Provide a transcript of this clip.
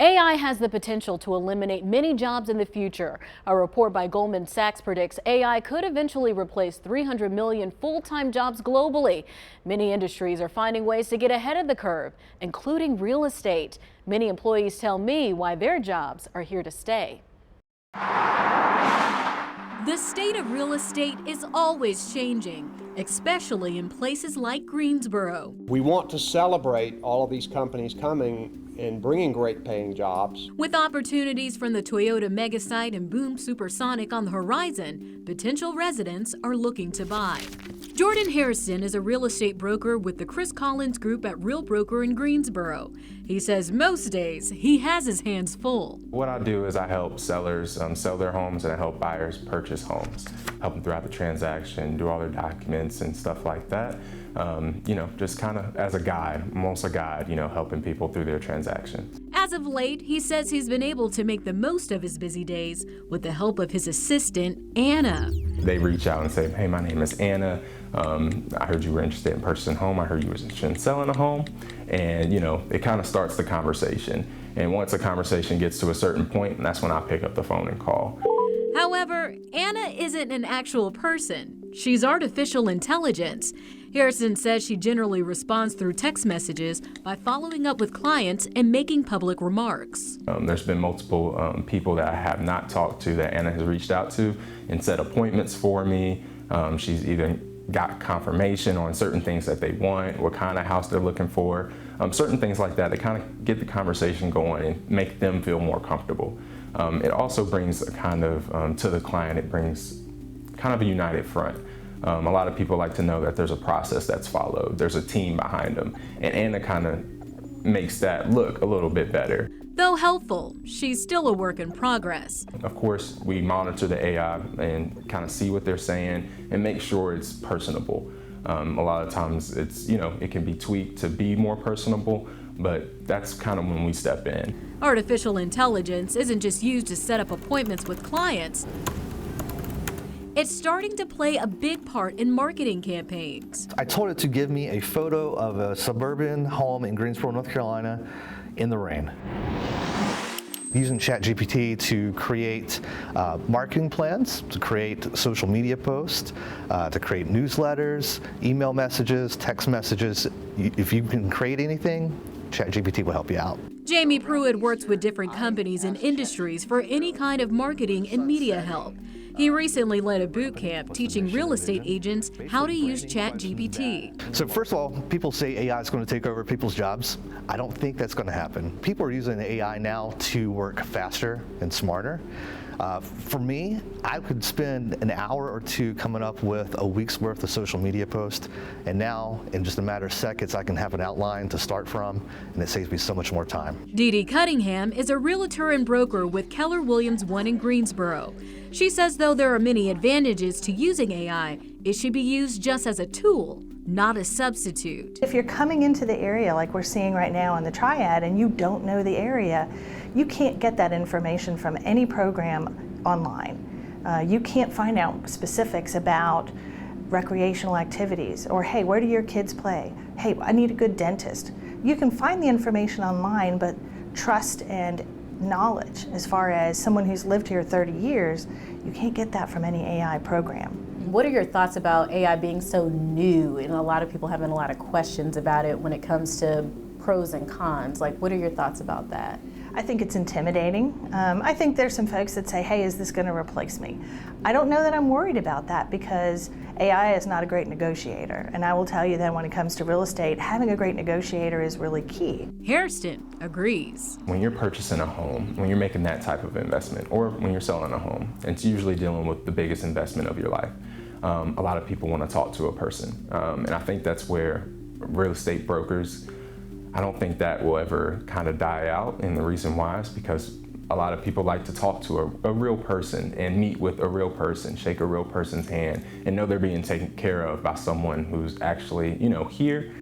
AI has the potential to eliminate many jobs in the future. A report by Goldman Sachs predicts AI could eventually replace 300 million full-time jobs globally. Many industries are finding ways to get ahead of the curve, including real estate. Many employees tell me why their jobs are here to stay. The state of real estate is always changing, especially in places like Greensboro. We want to celebrate all of these companies coming and bringing great paying jobs. With opportunities from the Toyota megasite and Boom Supersonic on the horizon, potential residents are looking to buy. Jordan Harrison is a real estate broker with the Chris Collins Group at Real Broker in Greensboro. He says most days he has his hands full. What I do is I help sellers sell their homes, and I help buyers purchase homes, help them throughout the transaction, do all their documents and stuff like that. Just kind of as a guide, I'm also a guide, helping people through their transactions. As of late, he says he's been able to make the most of his busy days with the help of his assistant, Anna. They reach out and say, hey, my name is Anna. I heard you were interested in purchasing a home. I heard you were interested in selling a home. And, it kind of starts the conversation. And once the conversation gets to a certain point, that's when I pick up the phone and call. However, Anna isn't an actual person. She's artificial intelligence. Harrison says she generally responds through text messages by following up with clients and making public remarks. There's been multiple people that I have not talked to that Anna has reached out to and set appointments for me. She's either got confirmation on certain things that they want, what kind of house they're looking for, certain things like that kind of get the conversation going and make them feel more comfortable. It also brings a kind of, to the client, it brings kind of a united front. A lot of people like to know that there's a process that's followed, there's a team behind them, and Anna kind of makes that look a little bit better. Though helpful, she's still a work in progress. Of course, we monitor the AI and kind of see what they're saying and make sure it's personable. A lot of times it's, it can be tweaked to be more personable, but that's kind of when we step in. Artificial intelligence isn't just used to set up appointments with clients. It's starting to play a big part in marketing campaigns. I told it to give me a photo of a suburban home in Greensboro, North Carolina in the rain. Using ChatGPT to create marketing plans, to create social media posts, to create newsletters, email messages, text messages. If you can create anything, ChatGPT will help you out. Jamie Pruitt works with different companies and industries for any kind of marketing and media help. He recently led a boot camp teaching real estate agents how to use ChatGPT. So first of all, people say AI is going to take over people's jobs. I don't think that's going to happen. People are using AI now to work faster and smarter. For me, I could spend an hour or two coming up with a week's worth of social media posts, and now in just a matter of seconds I can have an outline to start from, and it saves me so much more time. Dee Dee Cunningham is a realtor and broker with Keller Williams One in Greensboro. She says though there are many advantages to using AI, it should be used just as a tool, not a substitute. If you're coming into the area like we're seeing right now in the Triad and you don't know the area, you can't get that information from any program online. You can't find out specifics about recreational activities or, hey, where do your kids play? Hey, I need a good dentist. You can find the information online, but trust and knowledge as far as someone who's lived here 30 years, you can't get that from any AI program. What are your thoughts about AI being so new and a lot of people having a lot of questions about it when it comes to pros and cons? Like, what are your thoughts about that? I think it's intimidating. I think there's some folks that say, hey, is this going to replace me? I don't know that I'm worried about that because AI is not a great negotiator. And I will tell you that when it comes to real estate, having a great negotiator is really key. Hairston agrees. When you're purchasing a home, when you're making that type of investment, or when you're selling a home, it's usually dealing with the biggest investment of your life. A lot of people want to talk to a person. And I think that's where real estate brokers, I don't think that will ever kind of die out, and the reason why is because a lot of people like to talk to a real person and meet with a real person, shake a real person's hand, and know they're being taken care of by someone who's actually, here